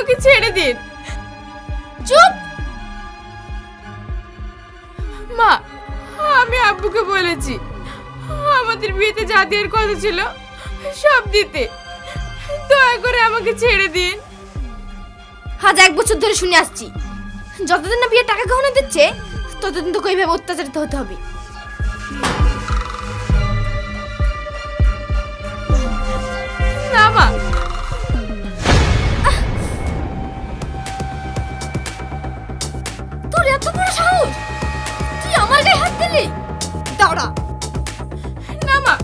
আমাকে ছেড়ে দিন। চুপ। মা, আমি আব্বুকে বলেছি আমাদের বিয়েতে যা দেওয়ার কথা ছিল সব দিতে। দয়া করে আমাকে ছেড়ে দিন। আজ 1 বছর ধরে শুনে আসছি, যতদিন না বিয়ে টাকা গহনা দিচ্ছে ততদিন তোকে এইভাবে অত্যাচারিত হতে হবে। না মা, তোর এত বড় সাহস, তুই আমার গায়ে হাত দিলি? দাঁড়া। না মা,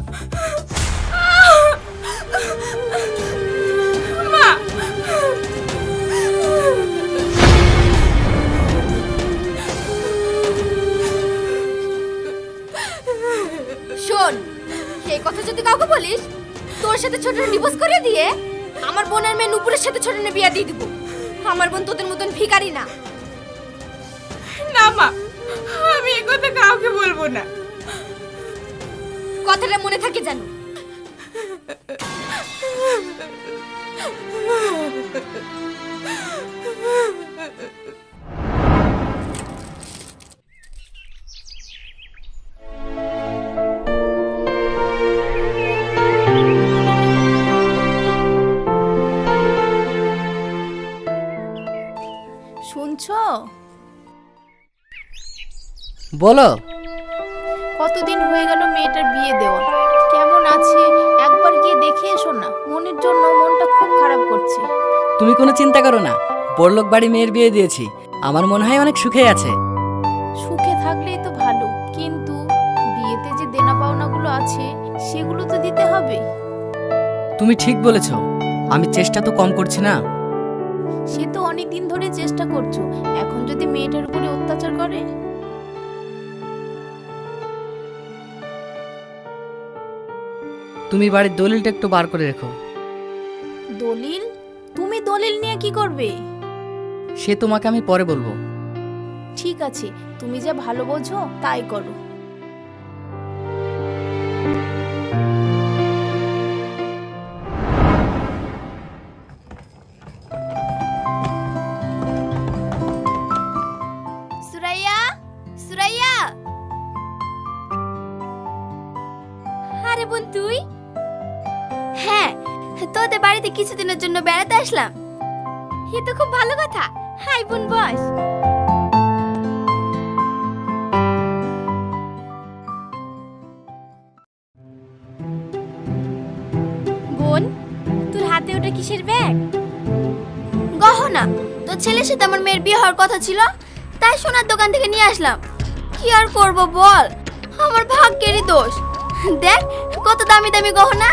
মা। শোন, এই কথা যদি কাউকে বলিস, তোর সাথে ছোটর ডিভোর্স করে দিয়ে আমার বোনের মেয়ে নুপুরের সাথে ছোটনের বিয়ে দিয়ে দিব। আমার বোন তোদের মতন ভিখারি না। না মা, আমি এই কথা কাউকে বলবো না। কথাটা মনে থাকে জানো। শুনছো? বলো। কতদিন হয়ে গেল মেয়েটার বিয়ে দেওয়া, কেমন আছে একবার গিয়ে দেখে এসো না। মনের জন্য মনটা খুব খারাপ করছে। তুমি কোনো চিন্তা করো না, বড়লোক বাড়ি মেয়ের বিয়ে দিয়েছি, আমার মনে হয় অনেক সুখে আছে। সুখে থাকলেই তো ভালো, কিন্তু বিয়েতে যে দেনা পাওনাগুলো আছে সেগুলো তো দিতে হবে। তুমি ঠিক বলেছ, আমি চেষ্টা তো কম করছি না। সে তো অনেক দিন ধরে চেষ্টা করছো, এখন যদি মেয়েটার উপরে অত্যাচার করে। তুমি বাড়ির দলিলটা একটু বার করে রেখো। দলিল? তুমি দলিল নিয়ে কি করবে? সে তোমাকে আমি পরে বলবো। ঠিক আছে, তুমি যা ভালো বোঝো তাই করো। সুরাইয়া, সুরাইয়া। আরে বোন তুই? হ্যাঁ, তোদের বাড়িতে কিছুদিনের জন্য বেড়াতে আসলাম। এ তো খুব ভালো কথা। হাই বোন, বস। বোন, তোর হাতে ওটা কিসের ব্যাগ? গহনা। তোর ছেলের সাথে আমার মেয়ের বিয়ে হওয়ার কথা ছিল, তাই সোনার দোকান থেকে নিয়ে আসলাম। কি আর করব বল, আমার ভাগ্যেরই দোষ। দেখ কত দামি দামি গহনা।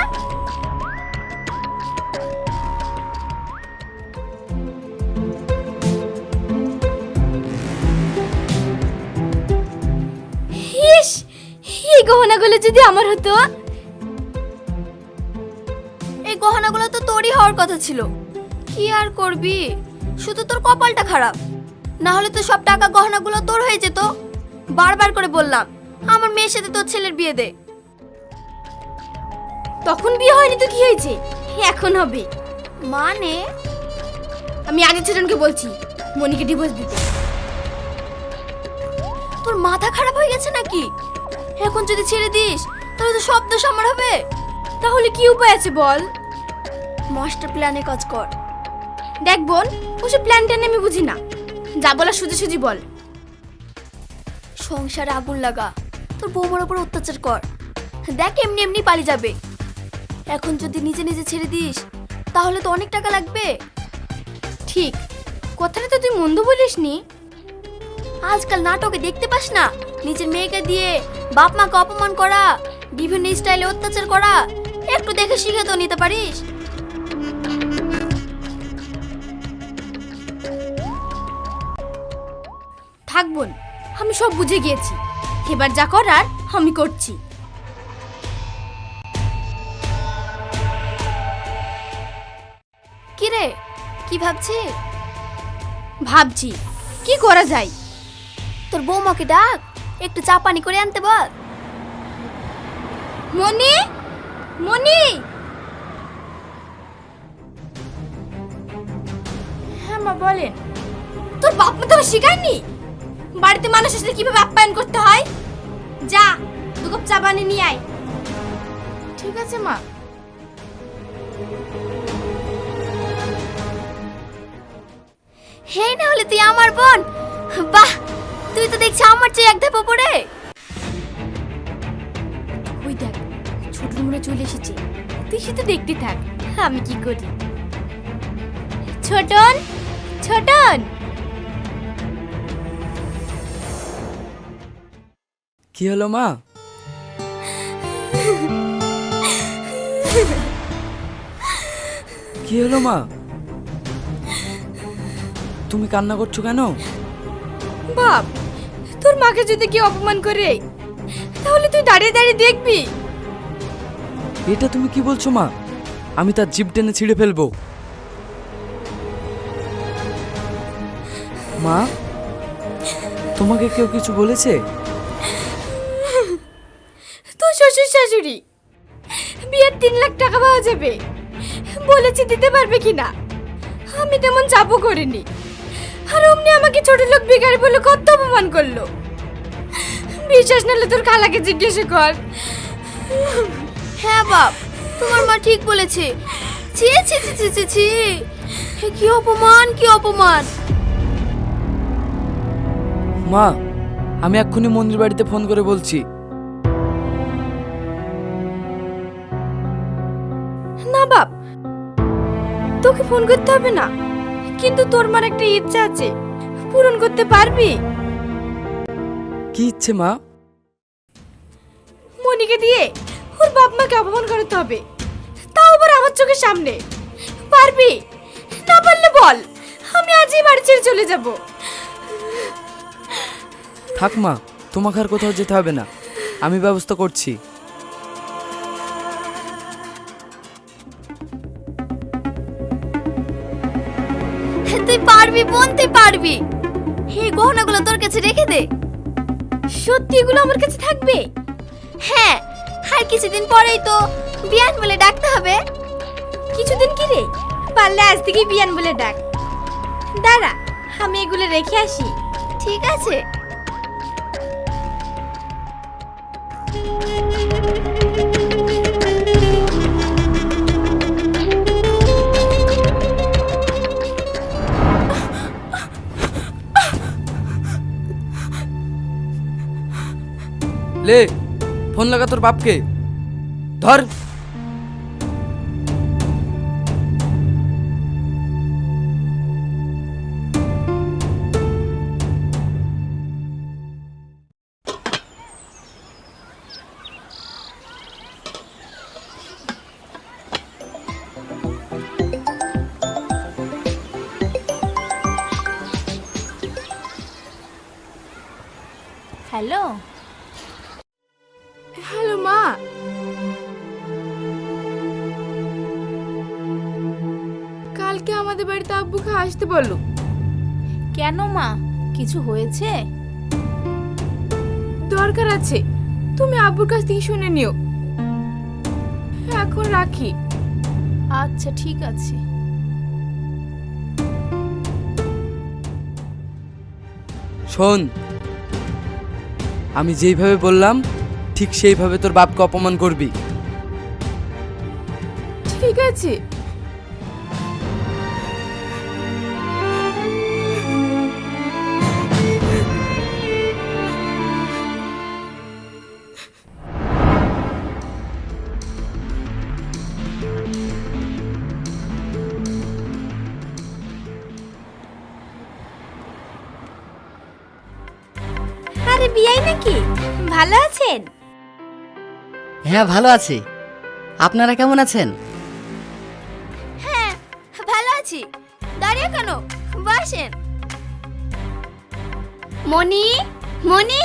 ইস, এই গহনাগুলো যদি আমার হতো। এই গহনাগুলো তো তোরই হওয়ার কথা ছিল, কি আর করবি, শুধু তোর কপালটা খারাপ। না হলে তো সব টাকা গহনাগুলো তোর হয়ে যেত। বারবার করে বললাম আমার মেয়ের সাথে তোর ছেলের বিয়ে দে। তখন বিয়ে হয়নি তো কি হয়েছে, এখন হবে। মানে আমি আগে ছেলেকে বলছি মনিকে ডিভোর্স দিতে। তোর মাথা খারাপ হয়ে গেছে নাকি? এখন যদি ছেড়ে দিস তাহলে তো সব দোষ আমার হবে। তাহলে কি উপায় আছে বল? মাস্টার প্ল্যানে কাজ কর। দেখ বোন, ওসব প্ল্যান ট্যান আমি বুঝি না, যা বলা সুজি সুজি বল। সংসারে আগুন লাগা, তোর বৌমার উপর অত্যাচার কর, দেখ এমনি এমনি পালিয়ে যাবে। এখন যদি নিজে নিজে ছেড়ে দিস তাহলে তো অনেক টাকা লাগবে। ঠিক, কথাটা তো তুই মন্দ বলিসনি। আজকাল নাটকে দেখতে পাস না, নিজের মেয়েকে দিয়ে বাপ মাকে অপমান করা, বিভিন্ন স্টাইলে অত্যাচার করা। একটু দেখে শিখে তো নিতে পারিস। থাক বোন, আমি সব বুঝে গিয়েছি, এবার যা করার আমি করছি। কি রে, কি ভাবছিস? ভাবছি কি করা যায়। তোর বৌমাকে ডাক, একটু চা পানি করে আনতে বল। মনি, মনি। মা বলেন। তোর বাপ মা তোকে শেখায়নি বাড়িতে মানুষ আসলে কিভাবে আপ্যায়ন করতে হয়? যা 2 কাপ চা বানিয়ে নিয়ে আয়। ঠিক আছে মা। হে না হলে তুই আমার বোন। বাহ, তুই তো দেখছি আমার চেয়ে এক ধাপ উপরে। ওই দেখ, ছোট মনে চলে এসেছে। তুই শুধু দেখতে থাক আমি কি করি। ছোটন, ছোটন। কি হলো মা? কি হলো মা? তুমি কান্না করছো কেন? বাপ, তোর মাকে যদি কেউ অপমান করে তাহলে তুই দাঁড়িয়ে দাঁড়িয়ে দেখবি? এটা তুমি কি বলছো মা? আমি তার জিভ টেনে ছিঁড়ে ফেলবো। মা, তোমাকে কেউ কিছু বলেছে? তোর শ্বশুর শাশুড়ি বিয়ের 3 লাখ টাকা পাওয়া যাবে বলেছে, দিতে পারবে কিনা? আমি তেমন চাপও করিনি, আর অমনি আমাকে ছোট লোক ভিখারি বলে কত অপমান করলো। বিশ্বাস নাহলে তোর খালাকে জিজ্ঞাসা কর। হ্যাঁ বাপ, তোমার মা ঠিক বলেছে। ছি ছি ছি ছি ছি ছি, কি অপমান, কি অপমান। মা, আমি এক্ষুনি মন্দির বাড়িতে ফোন করে বলছি। না বাপ, তোকে ফোন করতে হবে না, কিন্তু তোর মার একটা ইচ্ছা আছে, পূরণ করতে পারবি? কি ইচ্ছে মা? মনিকে দিয়ে ওর বাপ মাকে অপমান করাতে হবে, তাও আবার আমার চোখের সামনে। পারবি? না পারলে বল, আমি আজই বাড়ি ছেড়ে চলে যাব। থাক মা, তোমাকে আর কোথাও যেতে হবে না, আমি ব্যবস্থা করছি। তুই পারবি বোন, তুই পারবি। এই গহনাগুলো তোর কাছে রেখে দে। সত্যি এগুলো আমার কাছে থাকবে? হ্যাঁ, আর কিছুদিন পরেই তো বিয়ান বলে ডাকতে হবে। কিছুদিন কি রে, পারলে আজ থেকেই বিয়ান বলে ডাক। দাঁড়া, আমি এগুলো রেখে আসি। ঠিক আছে। লে, ফোন লাগা তোর বাপকে। ধর। হ্যালো। হ্যালো মা, কালকে আমাদের বাড়িতে আব্বুকে আসতে বলো। কেন মা, কিছু হয়েছে? দরকার আছে, তুমি আব্বুর কাছ থেকে শুনে নিও। এখন রাখি। আচ্ছা ঠিক আছে। শোন, আমি যেইভাবে বললাম ঠিক সেইভাবে তোর বাপকে অপমান করবি। ঠিক আছে। আরে বিয়াই নাকি? ভালো আছেন? হ্যাঁ ভালো আছি, আপনারা কেমন আছেন? হ্যাঁ ভালো আছি। দাঁড়িয়ে কেন, বসেন। মনি, মনি।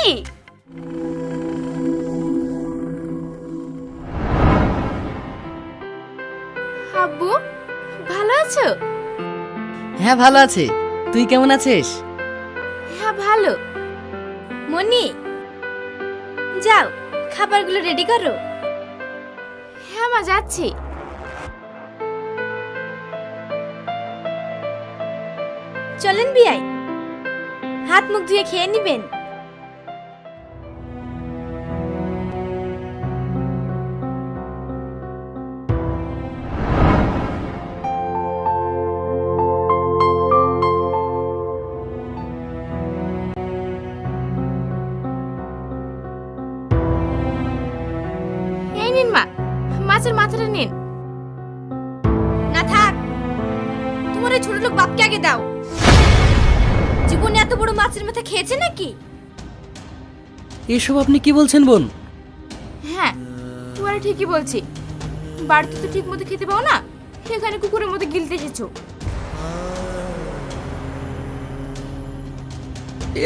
আব্বু, ভালো আছো? হ্যাঁ ভালো আছি, তুই কেমন আছিস? হ্যাঁ ভালো। মনি, যাও খাবারগুলো রেডি করো। হ্যাঁ মা, যাচ্ছি। চলেন বিয়াই, হাত মুখ ধুয়ে খেয়ে নিবেন। এই নিন মা, মাছের মাথাটা নিন। না থাক, তোমার ওই ছোট লোক বাপকে আগে দাও। জীবনে এত বড় মাছের মাথা খেয়েছে নাকি? এসব আপনি কি বলছেন বোন? হ্যাঁ, তোমার ঠিকই বলছি। বাড়িতে তো ঠিক মতো খেতে পাও না, এখানে কুকুরের মতো গিলতে এসেছো।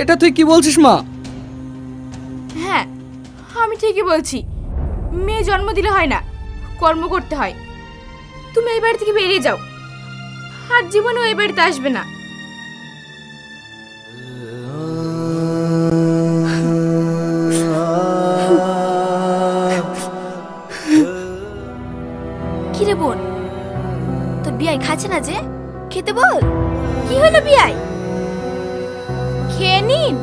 এটা তুই কি বলছিস মা? হ্যাঁ, আমি ঠিকই বলছি। মেয়ে জন্ম দিলে হয় না, কর্ম করতে হয়। তুমি এই বাড়ি থেকে বেরিয়ে যাও, আর জীবনেও এই বাড়িতে আসবে না। কি রে বোন, তোর বিয়াই খাচ্ছে না যে? খেতে বল। কি হলো বিয়াই? খেয়ে নিন।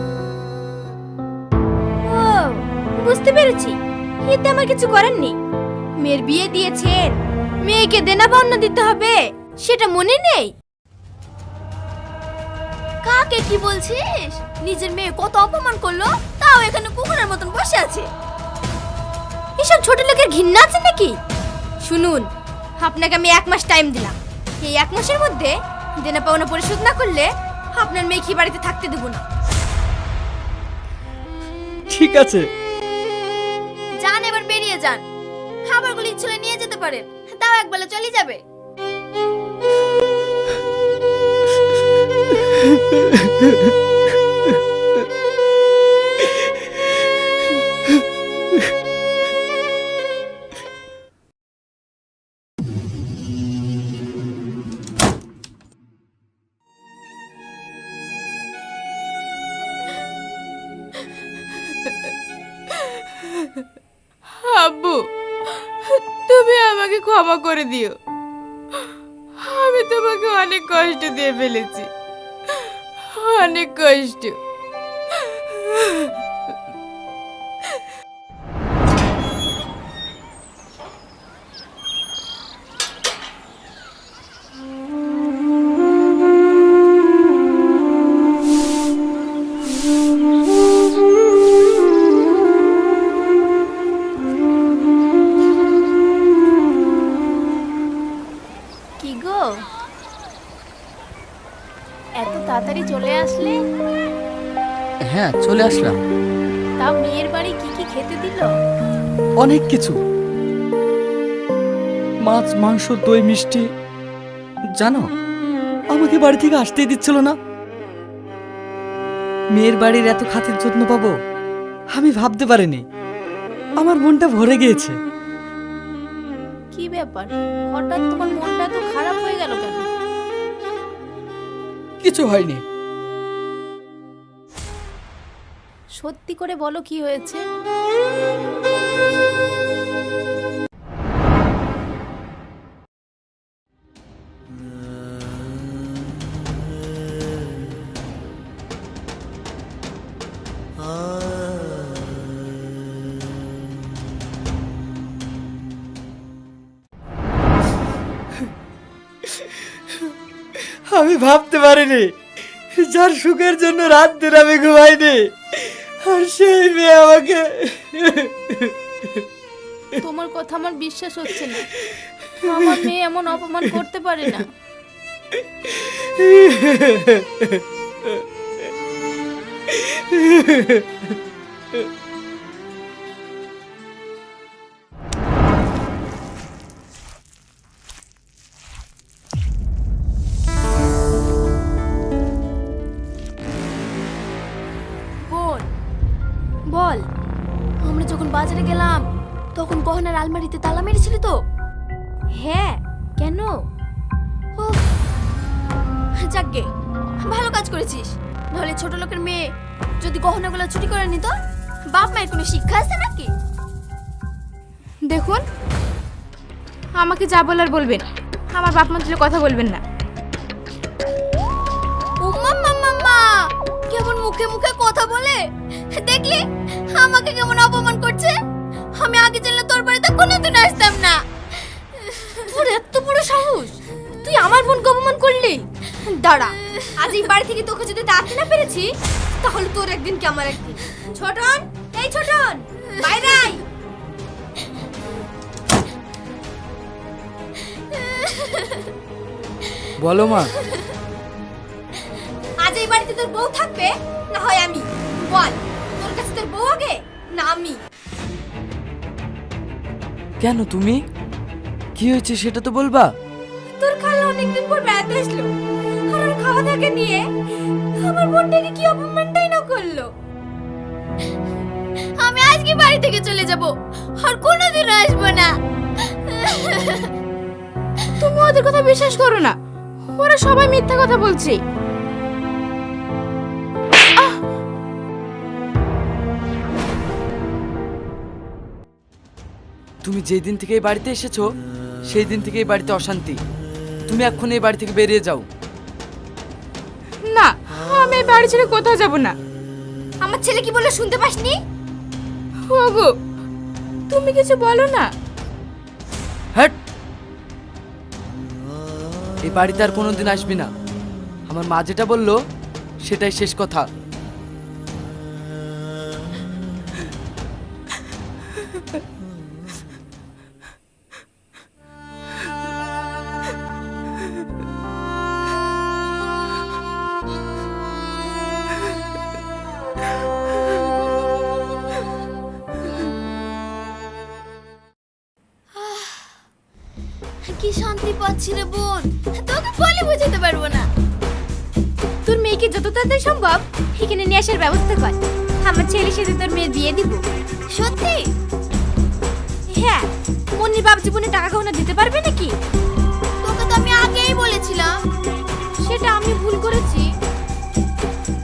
ও, বুঝতে পেরেছি, এতে আমার কিছু করার নেই। মেয়ের বিয়ে দিয়েছেন, মেয়েকে দেনা পাওনা দিতে হবে, সেটা মনে নেই? কাকে কি বলছিস? নিজের মেয়ে কত অপমান করলো, তাও এখানে কুকুরের মতন বসে আছে। এসব ছোট লোকের ঘৃণা আছে নাকি? শুনুন, আপনাকে আমি 1 মাস টাইম দিলাম। এই 1 মাসের মধ্যে দেনা পাওনা পরিশোধ না করলে আপনার মেয়েকে বাড়িতে থাকতে দেব না। ঠিক আছে। যান, এবার বেরিয়ে যান। খাবারগুলো ইচ্ছে নিয়ে যেতে পারেন, তাও একবেলা চলে যাবে। আব্বু, তুমি আমাকে ক্ষমা করে দিও। আমি তোমাকে অনেক কষ্ট দিয়ে ফেলেছি, অনেক কষ্ট। কি গো, এত তাড়াতাড়ি চলে আসলে? হ্যাঁ, চলে আসলাম। তা মেয়ের বাড়ি কি কি খেতে দিল? অনেক কিছু, মাছ, মাংস, দই, মিষ্টি। জানো, আমাকে বাড়ি থেকে আসতেই দিচ্ছিল না। মেয়ের বাড়ির এত খাতির যত্ন পাবো আমি ভাবতে পারিনি। আমার মনটা ভরে গিয়েছে। কি ব্যাপার, হঠাৎ তোমার মনটা এত খারাপ হয়ে গেল কেন? কিছু হয়নি। সত্যি করে বলো, কি হয়েছে? আমি ভাবতে পারিনি, যার সুখের জন্য রাত দিন আমি ঘুমাইনি, আর সেই মেয়ে আমাকে। তোমার কথা আমার বিশ্বাস হচ্ছে না। আমার মেয়ে এমন অপমান করতে পারে না। বোন, বল, আমরা যখন বাজারে গেলাম তখন গহনার আলমারিতে তালা মেরেছিলি তো? হ্যাঁ, কেন? ও, যাকগে, ভালো কাজ করেছিস। নাহলে ছোট লোকের মেয়ে যদি গহনাগুলো চুরি করে নিত, বাপ মায়ের কোনো শিক্ষা আছে নাকি? দেখুন, আমাকে যা বলার বলবেন, আমার বাপ মা তুলে কথা বলবেন না। উম্মা, মুখে মুখে কথা বলে, দেখলি আমাকে কেমন অপমান করছে। আমি আগে জানলে তোর বাড়িতে কোনোদিন আসতাম না। তোর এত বড় সাহস, তুই আমার বোনকে অপমান করলি? দাঁড়া, আজ এই বাড়ি থেকে তোকে যদি তাড়াতে না পেরেছি, তাহলে তোর একদিন কি আমার একদিন। ছোটন, এই ছোটন, বাইরে আয়। বলো মা। আজ এই বাড়িতে তোর বউ থাকবে, না হয় আমি। বল, তোর কাছে তোর বউ আগে না আমি? কেন তুমি? কি হয়েছে সেটা তো বলবা। তোর খালা অনেকদিন পর বেড়াতে আসলো, আর ওর খাওয়া দাওয়া নিয়ে আমার বোনটাকে কি অপমানটাই না করলো। আমি আজকে বাড়ি থেকে চলে যাব, আর কোনোদিন আসবো না। তুমি ওদের কথা বিশ্বাস করো না, ওরা সবাই মিথ্যা কথা বলছে। তুমি যেই দিন থেকে এই বাড়িতে এসেছো সেই দিন থেকে এই বাড়িতে অশান্তি। তুমি এখন এই বাড়ি থেকে বেরিয়ে যাও। না, আমি এই বাড়ি ছেড়ে কোথাও যাব না। আমার ছেলে কি বলে শুনতে পাসনি? ওগো, তুমি কিছু বলো না। হ্যাট, এই বাড়িতে আর কোনোদিন আসবি না। আমার মা যেটা বললো সেটাই শেষ কথা। কি শান্তি পাচ্ছি রে বোন, তোকে বলে বোঝাতে পারবো না। তোর মেয়েকে যত তাড়াতাড়ি সম্ভব এখানে নিয়ে আসার ব্যবস্থা কর। আমার ছেলের সাথে তোর মেয়ের বিয়ে দিব। সত্যি? হ্যাঁ, মনির বাপ জীবনে টাকা গহনা দিতে পারবে নাকি? তোকে তো আমি আগেই বলেছিলাম। সেটা আমি ভুল করেছি।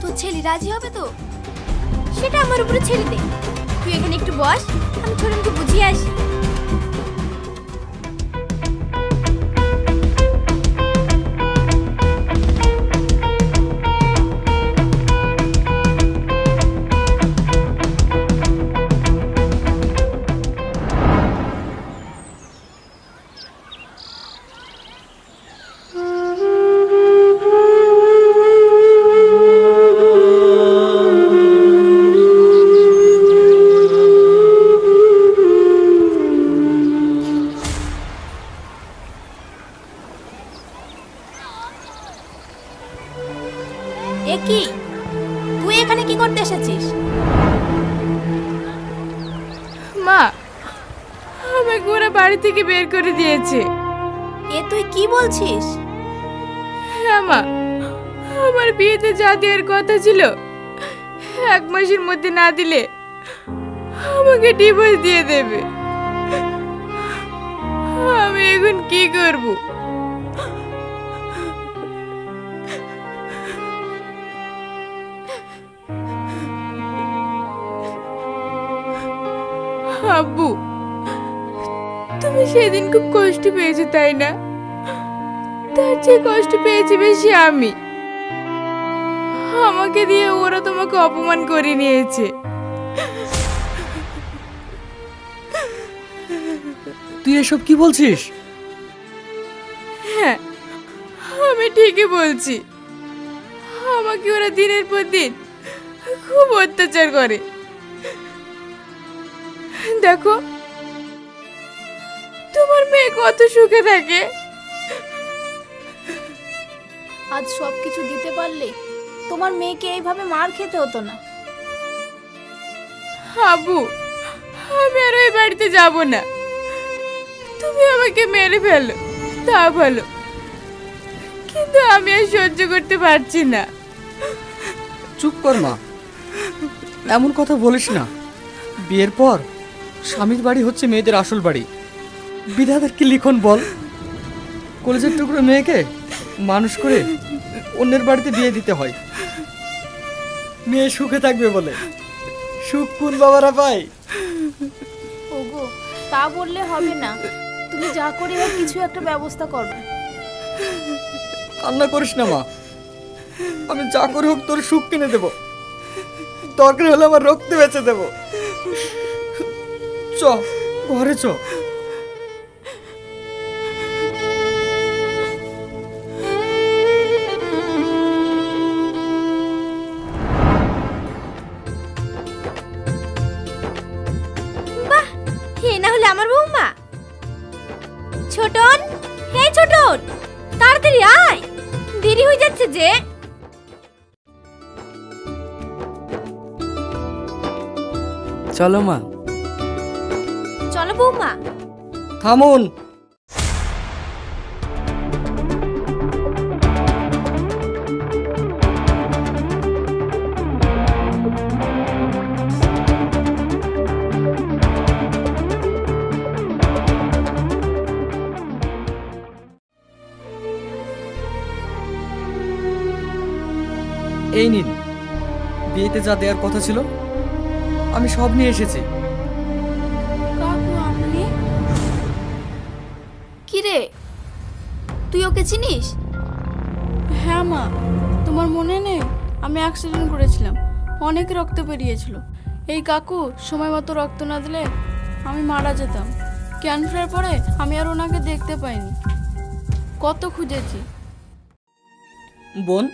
তোর ছেলে রাজি হবে তো? সেটা আমার উপরে ছেড়ে দে। তুই এখানে একটু বস, আমি ছোটনকে বুঝিয়ে আসি। এ কি, তুই এখানে কি করতে এসেছিস? মা, আমাকে ওরা বাড়ি থেকে বের করে দিয়েছে। এ তুই কি বলছিস? হ্যাঁ মা, আমার বিয়েতে যা দেওয়ার কথা ছিল 1 মাসের মধ্যে না দিলে আমাকে ডিভোর্স দিয়ে দেবে। আমি এখন কি করব? আব্বু, তুমি সেদিন খুব কষ্ট পেয়েছো তাই না? তার চেয়ে কষ্ট পেয়েছি বেশি আমি। আমাকে দিয়ে ওরা তোমাকে অপমান করে নিয়েছে। তুই এসব কি বলছিস? হ্যাঁ, আমি ঠিকই বলছি। আমাকে ওরা দিনের পর দিন খুব অত্যাচার করে। দেখো, তোমার মেয়ে কত সুখে থাকে। আজ সবকিছু দিতে পারলে তোমার মেয়েকে এইভাবে মার খেতে হতো না। আবু, আমি আর ওই বাড়িতে যাব না। তুমি আমাকে মেরে ফেলো তা ভালো, কিন্তু আমি আর সহ্য করতে পারছি না। চুপ কর মা, এমন কথা বলিস না। বিয়ের পর স্বামীর বাড়ি হচ্ছে মেয়েদের আসল বাড়ি। বিধাতার কি লিখন বল, কলেজের টুকরো মেয়েকে মানুষ করে অন্যের বাড়িতে বিয়ে দিতে হয়। মেয়ে সুখে থাকবে বলে। সুখ কোন বাবারা পায়? ওগো, তা বললে হবে না। তুমি যা করে হোক কিছু একটা ব্যবস্থা করো। কান্না করিস না মা, আমি যা করে হোক তোর সুখ কিনে দেব। দরকার হলে আমার রক্ত বেঁচে দেবো। চ ঘরে চ। হে না হলে আমার বৌমা। ছোটন, হে ছোটন, তাড়াতাড়ি আয়, দেরি হয়ে যাচ্ছে যে। চলো মা। চলো বৌমা। থামুন। এই নিন, বিয়েতে যা দেওয়ার কথা ছিল আমি সব নিয়ে এসেছি। কাকু আপনি? কি রে, তুই ওকে চিনিস? হ্যাঁ মা, তোমার মনে নেই আমি অ্যাক্সিডেন্ট করেছিলাম, অনেক রক্ত বেরিয়েছিল। এই কাকু সময় মতো রক্ত না দিলে আমি মারা যেতাম। ক্যান্সারের পরে আমি আর ওনাকে দেখতে পাইনি, কত খুঁজেছি। বোন,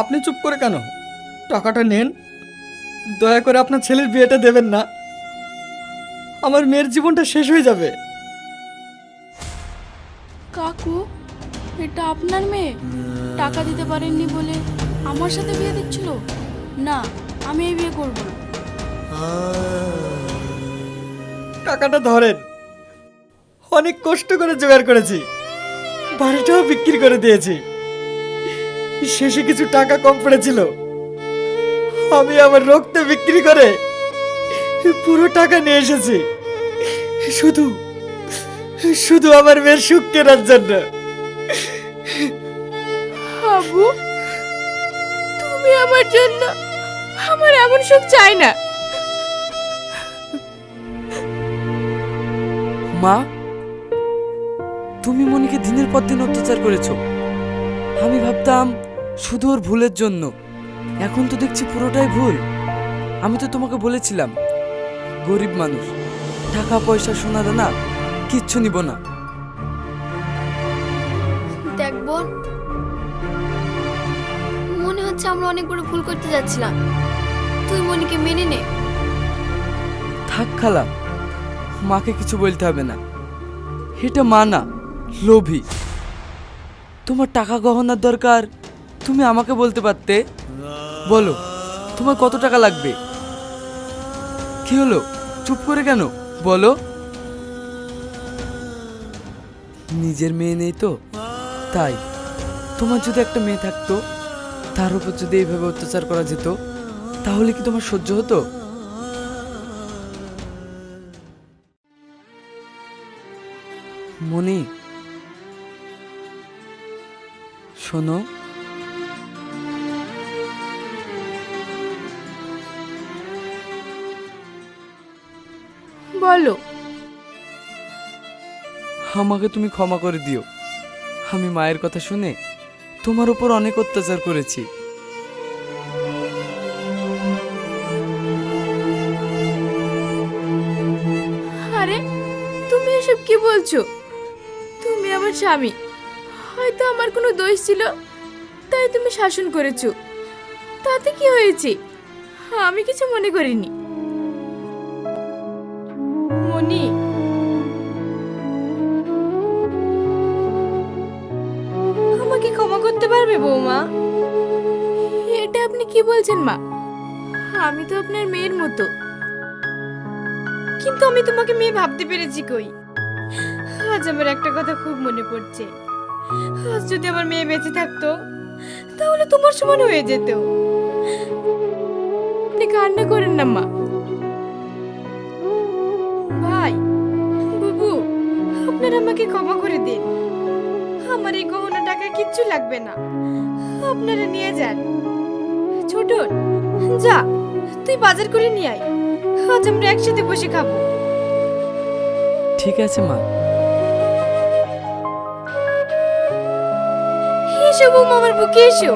আপনি চুপ করে কেন? টাকাটা নেন, দয়া করে আপনার ছেলের বিয়েটা দেবেন না, আমার মেয়ের জীবনটা শেষ হয়ে যাবে। কাকু, এটা আপনার মেয়ে? টাকা দিতে পারেননি বলে আমার সাথে বিয়ে দিচ্ছিল? না, আমি এই বিয়ে করব না। টাকাটা ধরেন, অনেক কষ্ট করে জোগাড় করেছি, বাড়িটাও বিক্রি করে দিয়েছি, শেষে কিছু টাকা কম পড়েছিল, আমি আমার রক্ত বিক্রি করে পুরো টাকা নিয়ে এসেছি, শুধু শুধু আমার মেয়ের সুখ কেনার জন্য। বাবু, তুমি আমার জন্য আমার এমন সুখ চাই না। মা, তুমি মনিকে দিনের পর দিন অত্যাচার করেছো। আমি ভাবতাম শুধু ওর ভুলের জন্য, এখন তো দেখছি পুরোটাই ভুল। আমি তো তোমাকে বলেছিলাম গরিব মানুষ, টাকা পয়সা সোনা দানা কিচ্ছু নিব না। দেখ বোন, মনে হচ্ছে আমরা অনেক বড় ভুল করতে যাচ্ছিলাম, তুই মনিকে মেনে নে। থাক খালা, মাকে কিছু বলতে হবে না, এটা মা না, লোভী। তোমার টাকা গহনার দরকার, তুমি আমাকে বলতে পারতে। বলো তোমার কত টাকা লাগবে? কি হলো, চুপ করে কেন? বলো। নিজের মেয়ে নেই তো তাই। তোমার যদি একটা মেয়ে থাকতো, তার উপর যদি এইভাবে অত্যাচার করা যেত, তাহলে কি তোমার সহ্য হতো? মনি, শোনো, বলো। আমাকে তুমি ক্ষমা করে দিও। আমি মায়ের কথা শুনে তোমার উপর অনেক অত্যাচার করেছি। আরে তুমি এসব কি বলছো? তুমি আমার স্বামী, হয়তো আমার কোনো দোষ ছিল তাই তুমি শাসন করেছো, তাতে কি হয়েছে? আমি কিছু মনে করিনি। মনি, আমাকে ক্ষমা করতে পারবে বৌমা? এটা আপনি কি বলছেন মা? আমি তো আপনার মেয়ের মতো। কিন্তু আমি তোমাকে মেয়ে ভাবতে পেরেছি কই? আজ আমার একটা কথা খুব মনে পড়ছে। আজ যদি আমার মেয়ে বেঁচে থাকতো তাহলে তোমার সমান হয়ে যেত। আপনি কান্না করেন না মা। ভাই, বুবু, আপনারা আমাকে ক্ষমা করে দিন। আমার এই গহনা টাকা কিচ্ছু লাগবে না, আপনারা নিয়ে যান। ছোট, যা তুই বাজার করে নিয়ে আয়, আজ আমরা একসাথে বসে খাবো। ঠিক আছে মা। এসো বৌমা, আমার বুকে এসো।